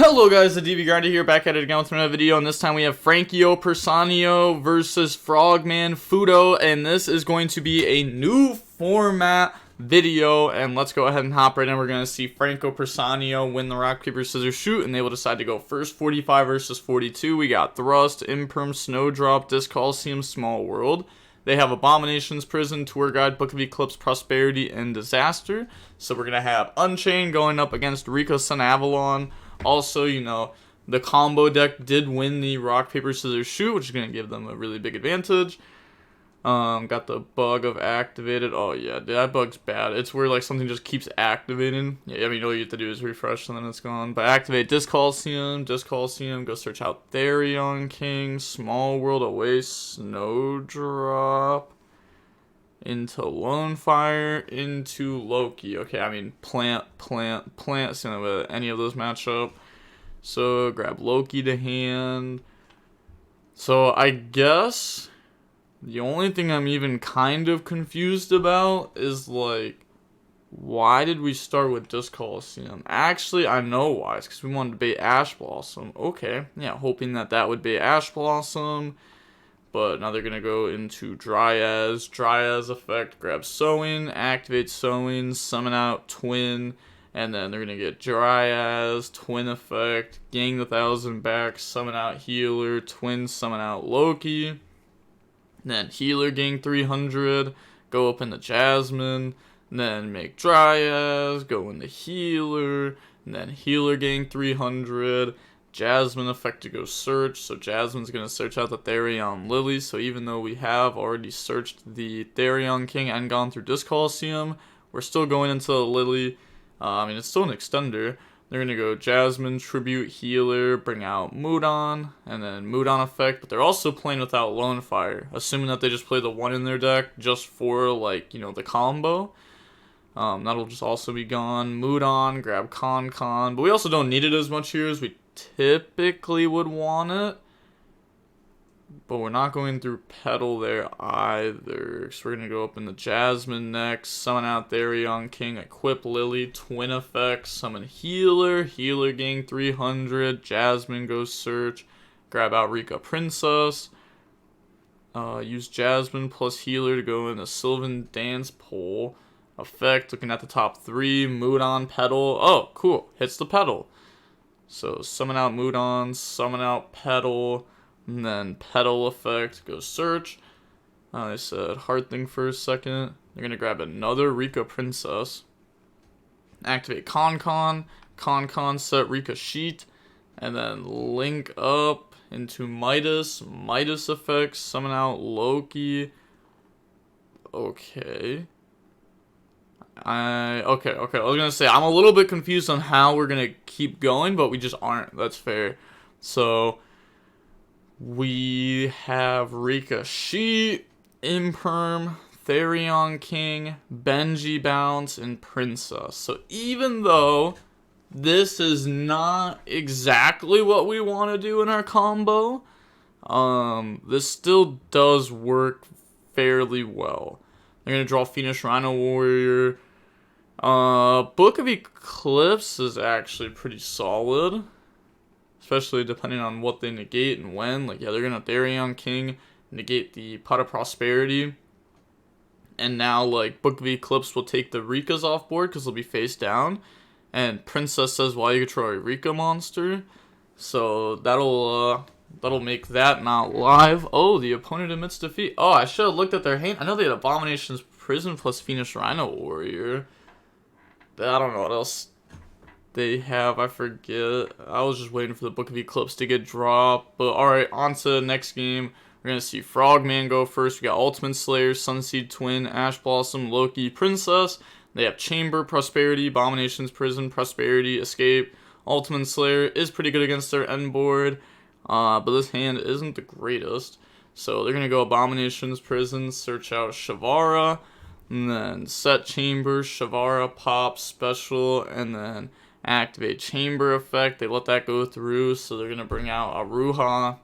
Hello guys, the DB Grinder here, back at it again with another video, and this time we have YuGiOh Persanio versus Frogman Fudo, and this is going to be a new format video, and let's go ahead and hop right in. We're going to see YuGiOh Persanio win the rock, paper, scissors, shoot, and they will decide to go first. 45 versus 42, we got Thrust, Imperm, Snowdrop, Disc Coliseum, Small World. They have Abominations, Prison, Tour Guide, Book of Eclipse, Prosperity, and Disaster. So we're going to have Unchained going up against Rikka, Sun, Avalon. Also, you know, the combo deck did win the rock, paper, scissors, shoot, which is going to give them a really big advantage. Got the bug of activated. Oh, yeah, that bug's bad. It's where, like, something just keeps activating. Yeah, I mean, all you have to do is refresh and then it's gone. But activate Disc Coliseum, go search out Therion King, Small World, away Snowdrop, into Lone Fire, into Loki. Okay, I mean, plant, same with any of those matchup. So, grab Loki to hand. So, I guess the only thing I'm even kind of confused about is, like, why did we start with Disc Coliseum? Actually, I know why. It's because we wanted to bait Ash Blossom. Okay, yeah, hoping that would be Ash Blossom. But now they're going to go into Dryas. Dryas effect, grab Sowing, activate Sowing, summon out Twin, and then they're going to get Dryas, Twin effect, gain the 1,000 back, summon out Healer, Twin, summon out Loki. Then Healer gain 300, go up into Jasmine, then make Dryas, go into Healer, and then Healer gain 300, Jasmine effect to go search, so Jasmine's going to search out the Therion Lily, so even though we have already searched the Therion King and gone through Disc Coliseum, we're still going into the Lily. I mean, it's still an extender. They're going to go Jasmine, Tribute, Healer, bring out Mudon, and then Mudon effect, but they're also playing without Lone Fire, assuming that they just play the one in their deck just for, like, you know, the combo. That'll just also be gone. Mudon, grab Con, but we also don't need it as much here as we typically would want it. But we're not going through Petal there either. So we're going to go up in the Jasmine next. Summon out Therion King. Equip Lily. Twin effects. Summon Healer. Healer gain 300. Jasmine goes search. Grab out Rikka Princess. Use Jasmine plus Healer to go in the Sylvan Dance Pole. Effect. Looking at the top three. Mudon Petal. Oh, cool. Hits the Petal. So summon out Mudon. Summon out Petal. And then Petal effect, go search. I said hard thing for a second. They're going to grab another Rikka Princess. Activate Con, set Rikka Sheet. And then link up into Midas. Midas effect, summon out Loki. Okay. Okay. I was going to say, I'm a little bit confused on how we're going to keep going, but we just aren't. That's fair. So we have Rikka Sheet, Imperm, Therion King, Benji Bounce, and Princess. So even though this is not exactly what we want to do in our combo, this still does work fairly well. They're going to draw Phoenix Rhino Warrior. Book of Eclipse is actually pretty solid, especially depending on what they negate and when. Like, yeah, they're going to Therion King, negate the Pot of Prosperity. And now, like, Book of Eclipse will take the Rikkas off board because they'll be face down. And Princess says, while you control a Rikka monster. So that'll make that not live. Oh, the opponent admits defeat. Oh, I should have looked at their hand. I know they had Abominations Prison plus Phoenix Rhino Warrior. I don't know what else they have, I forget. I was just waiting for the Book of Eclipse to get dropped. But alright, on to the next game. We're going to see Frogman go first. We got Ultimate Slayer, Sunseed Twin, Ash Blossom, Loki, Princess. They have Chamber, Prosperity, Abominations, Prison, Prosperity, Escape. Ultimate Slayer is pretty good against their end board, but this hand isn't the greatest. So they're going to go Abominations, Prison, search out Shavara, and then set Chamber, Shavara, pop, special, and then activate Chamber effect. They let that go through, so they're going to bring out Aruha.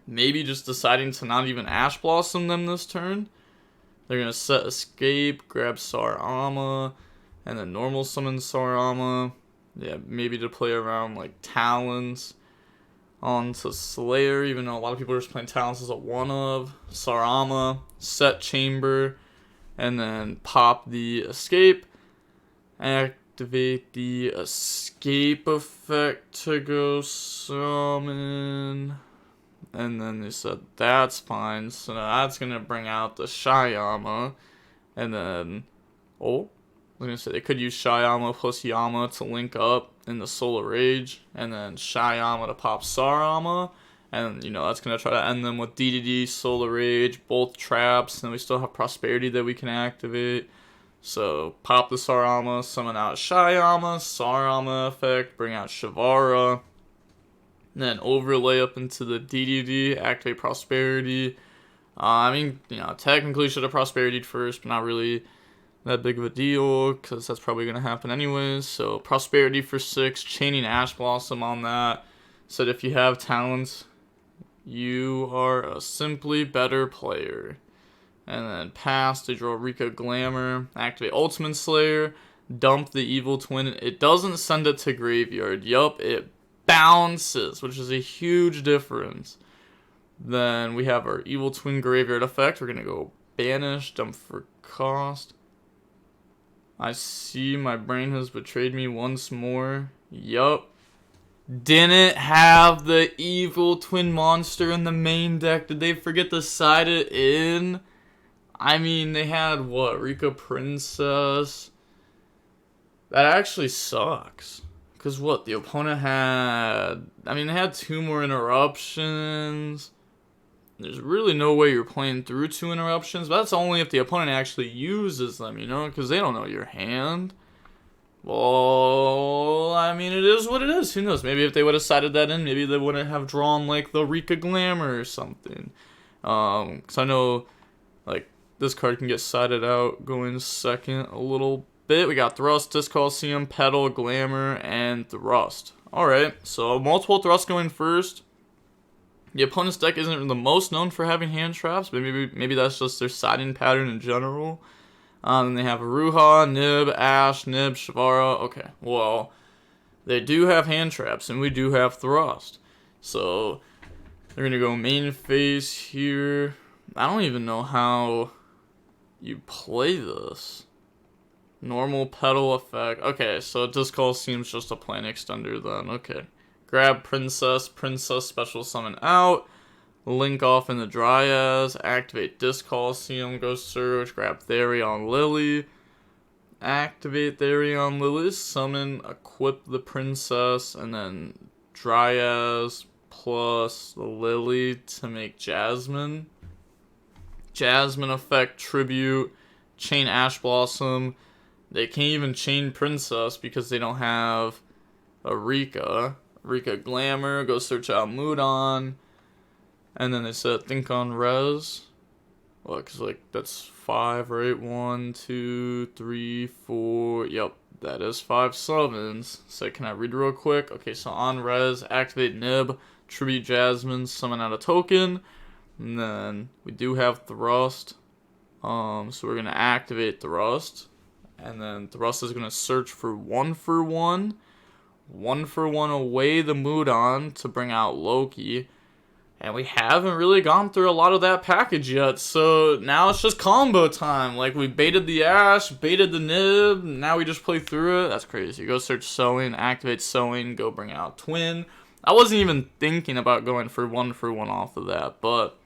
Maybe just deciding to not even Ash Blossom them this turn. They're going to set Escape, grab Sarama, and then normal summon Sarama. Yeah, maybe to play around like Talons onto Slayer, even though a lot of people are just playing Talons as a one-of. Sarama, set Chamber, and then pop the Escape. Activate the Escape effect to go summon. And then they said that's fine, so that's gonna bring out the Shyama. And then, I was gonna say they could use Shyama plus Yama to link up in the Solar Rage, and then Shyama to pop Sarama. And, you know, that's going to try to end them with DDD, Solar Rage, both traps. And then we still have Prosperity that we can activate. So, pop the Sarama, summon out Shyama, Sarama effect, bring out Shavara. And then overlay up into the DDD, activate Prosperity. I mean, you know, technically should have Prosperity'd first, but not really that big of a deal, because that's probably going to happen anyways. So, Prosperity for 6, chaining Ash Blossom on that. Said if you have talents, you are a simply better player. And then pass to draw Rikka Glamour, activate Ultimate Slayer, dump the Evil Twin. It doesn't send it to graveyard. Yup, it bounces, which is a huge difference. Then we have our Evil Twin graveyard effect. We're going to go banish, dump for cost. I see my brain has betrayed me once more. Yup. Didn't have the Evil Twin monster in the main deck. Did they forget to side it in? I mean, they had, what, Rikka Princess? That actually sucks. Because what, the opponent had... I mean, they had 2 more interruptions. There's really no way you're playing through 2 interruptions. But that's only if the opponent actually uses them, you know? Because they don't know your hand. Well, I mean, it is what it is. Who knows? Maybe if they would have sided that in, maybe they wouldn't have drawn, like, the Rikka Glamour or something. Because I know, like, this card can get sided out going second a little bit. We got Thrust, Disc Coliseum, Petal, Glamour, and Thrust. Alright, so multiple Thrust going first. The opponent's deck isn't the most known for having hand traps, but maybe that's just their siding pattern in general. Then they have Ruha, Nib, Ash, Nib, Shavara. Okay, well, they do have hand traps, and we do have Thrust. So, they're going to go main phase here. I don't even know how you play this. Normal Petal effect. Okay, so Disc Coliseum's just a plane extender then. Okay. Grab Princess, Special Summon out. Link off in the Dryas, activate Disc Coliseum, go search, grab Therion Lily, activate Therion Lily, summon, equip the Princess, and then Dryas plus the Lily to make Jasmine. Jasmine effect, tribute, chain Ash Blossom. They can't even chain Princess because they don't have a Rikka. Rikka Glamour, go search out Mudon. And then they said, think on res. Well, because, like, that's 5, right? 1, 2, 3, 4. Yep, that is 5 summons. So, can I read real quick? Okay, so on res, activate Nib, tribute Jasmine, summon out a token. And then we do have Thrust. So, we're going to activate Thrust. And then Thrust is going to search for 1/1. 1/1 away the Mudon to bring out Loki. And we haven't really gone through a lot of that package yet, so now it's just combo time. Like, we baited the Ash, baited the Nib, now we just play through it. That's crazy. Go search Sewing, activate Sewing, go bring out Twin. I wasn't even thinking about going for 1/1 off of that, but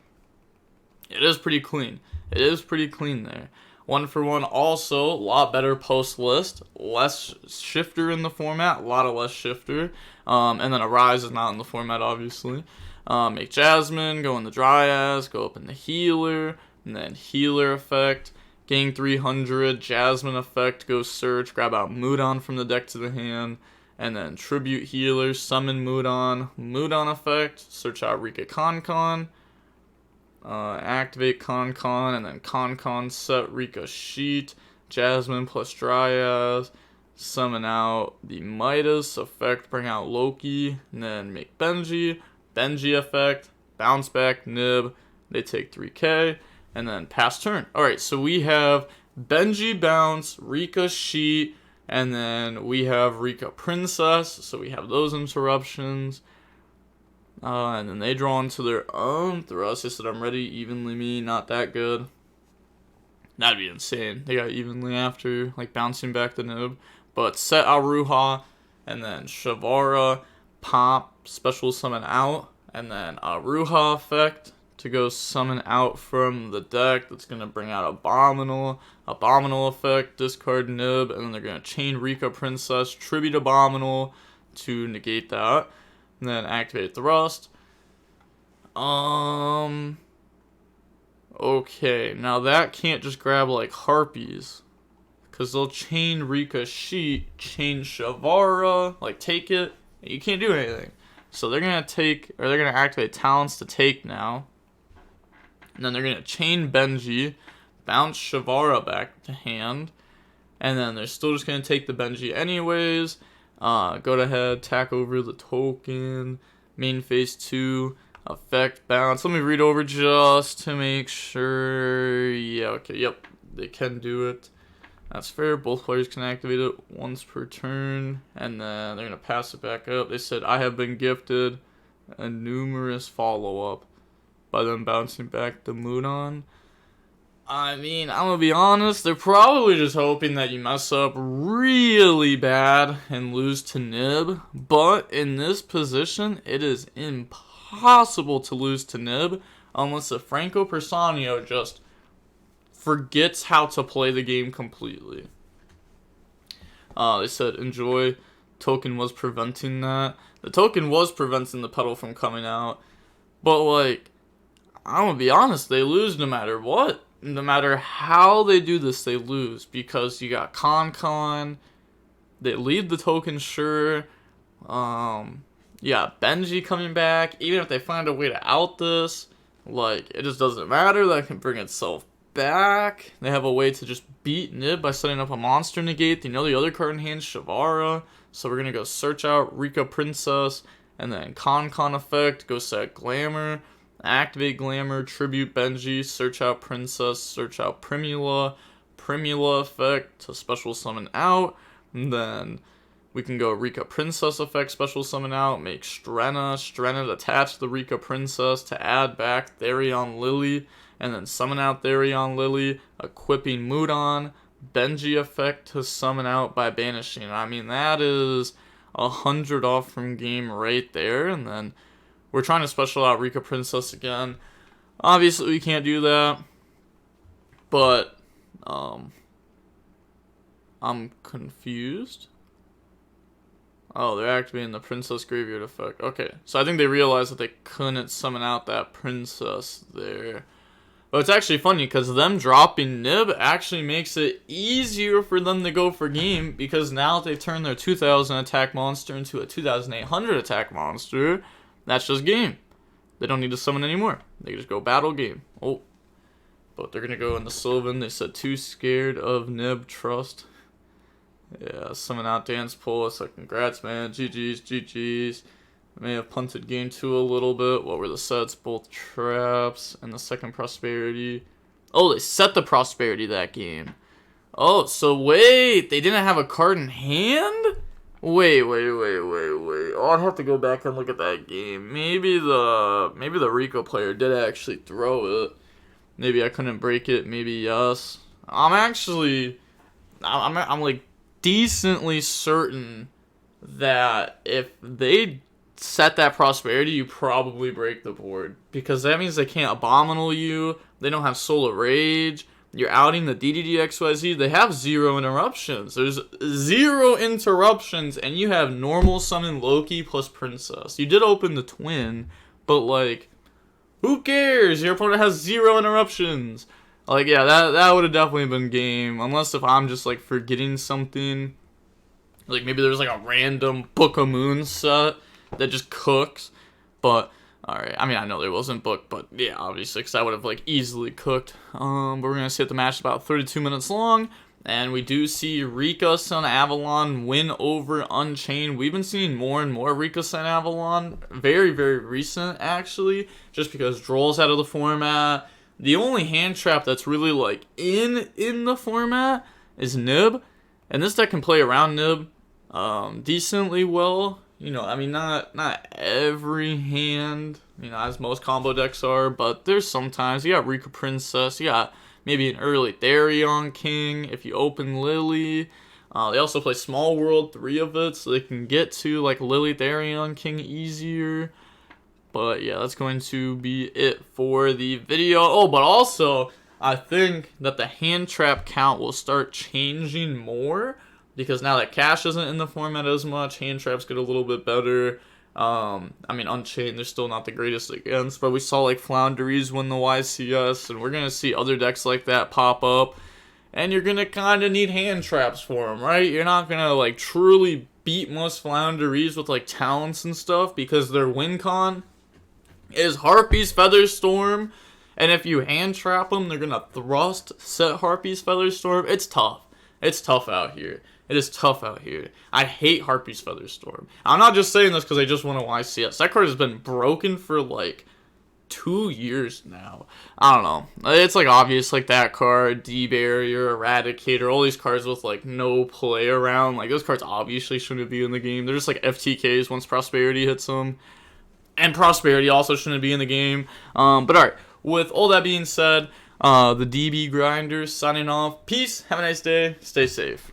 it is pretty clean. It is pretty clean there. 1/1 also, a lot better post list. Less shifter in the format, a lot of less shifter. And then Arise is not in the format, obviously. Make Jasmine, go in the Dryas, go up in the Healer, and then Healer effect, gain 300, Jasmine effect, go search, grab out Mudon from the deck to the hand, and then Tribute Healer, summon Mudon, Mudon effect, search out Rikka Concon, activate Concon, and then Concon set Rikka Sheet, Jasmine plus Dryas, summon out the Midas effect, bring out Loki, and then make Benji effect, bounce back, Nib, they take 3k, and then pass turn. Alright, so we have Benji bounce, Rikka Sheet, And then we have Rikka Princess, so we have those interruptions. And then they draw into their own thrust. They said, I'm ready, evenly me, not that good. That'd be insane. They got evenly after, like bouncing back the nib. But set Aruha, and then Shavara, pop, special summon out, and then Aruha effect to go summon out from the deck. That's going to bring out Abominable effect, discard nib, and then they're going to chain Rikka Princess, tribute Abominable to negate that. And then activate Thrust. Okay, now that can't just grab like Harpies. Because they'll chain Rikka Sheet, chain Shavara, like take it. You can't do anything. So they're going to take, or they're going to activate Talents to take now. And then they're going to chain Benji, bounce Shavara back to hand. And then they're still just going to take the Benji anyways. Go ahead, tack over the token, main phase 2, effect bounce. Let me read over just to make sure. Yeah, okay, yep, they can do it. That's fair. Both players can activate it once per turn, and then they're going to pass it back up. They said, I have been gifted a numerous follow-up by them bouncing back the Mudan. I mean, I'm going to be honest, they're probably just hoping that you mess up really bad and lose to Nib. But in this position, it is impossible to lose to Nib unless the Franco Persanio just forgets how to play the game completely. They said, enjoy. Token was preventing that. The token was preventing the pedal from coming out. But, like, I'm going to be honest, they lose no matter what. No matter how they do this, they lose. Because you got Con. They lead the token, sure. Yeah, Benji coming back. Even if they find a way to out this, like, it just doesn't matter. That can bring itself back. They have a way to just beat Nib by setting up a monster negate. They know the other card in hand, Shavara. So we're going to go search out Rikka Princess. And then Con effect. Go set Glamour. Activate Glamour, tribute Benji, search out Princess, search out Primula effect to special summon out, and then we can go Rikka Princess effect, special summon out, make Strenna attach the Rikka Princess to add back Therion Lily, and then summon out Therion Lily, equipping Mudan, Benji effect to summon out by banishing. I mean, that is 100 off from game right there, and then we're trying to special out Rikka Princess again. Obviously, we can't do that. But, I'm confused. Oh, they're activating the Princess Graveyard effect. Okay, so I think they realized that they couldn't summon out that Princess there. But it's actually funny, because them dropping Nib actually makes it easier for them to go for game, because now they've turned their 2000 attack monster into a 2800 attack monster. That's just game. They don't need to summon anymore. They can just go battle game. Oh. But they're going to go into Sylvan. They said too scared of Nib trust. Yeah, summon out Dance Pole. So congrats, man. GG's. May have punted game 2 a little bit. What were the sets? Both traps and the second prosperity. Oh, they set the prosperity that game. Oh, so wait. They didn't have a card in hand? Wait. Oh, I'd have to go back and look at that game. Maybe the Rikka player did actually throw it. Maybe I couldn't break it. Maybe yes. I'm like decently certain that if they set that prosperity, you probably break the board, because that means they can't abominable you. They don't have Solar Rage. You're outing the DDDXYZ. They have 0 interruptions. There's 0 interruptions, and you have normal summon Loki plus Princess. You did open the twin, but, like, who cares? Your opponent has 0 interruptions. Like, yeah, that would have definitely been game. Unless if I'm just, like, forgetting something. Like, maybe there's, like, a random Book of Moon set that just cooks. But alright, I mean, I know there wasn't booked, but yeah, obviously, because I would have, like, easily cooked. But we're going to see that the match is about 32 minutes long, and we do see Rikka Sun Avalon win over Unchained. We've been seeing more and more Rikka Sun Avalon, very, very recent, actually, just because Droll's out of the format. The only hand trap that's really, like, in the format is Nib, And this deck can play around Nib decently well. You know, I mean, not every hand, you know, as most combo decks are, but there's sometimes. You got Rikka Princess, you got maybe an early Therion King if you open Lily. They also play Small World, 3 of it, so they can get to like Lily Therion King easier. But yeah, that's going to be it for the video. Oh, but also, I think that the hand trap count will start changing more, because now that Cash isn't in the format as much, hand traps get a little bit better. I mean, Unchained, they're still not the greatest against, but we saw like Flounderies win the YCS, and we're going to see other decks like that pop up. And you're going to kind of need hand traps for them, right? You're not going to like truly beat most Flounderies with like talents and stuff, because their win con is Harpy's Featherstorm. And if you hand trap them, they're going to thrust set Harpy's Featherstorm. It's tough. It's tough out here. It is tough out here. I hate Harpy's Featherstorm. I'm not just saying this because I just won a YCS. That card has been broken for like 2 years now. I don't know. It's like obvious, like that card, D-Barrier, Eradicator, all these cards with like no play around. Like those cards obviously shouldn't be in the game. They're just like FTKs once Prosperity hits them. And Prosperity also shouldn't be in the game. But alright, with all that being said, the DB Grinders signing off. Peace. Have a nice day. Stay safe.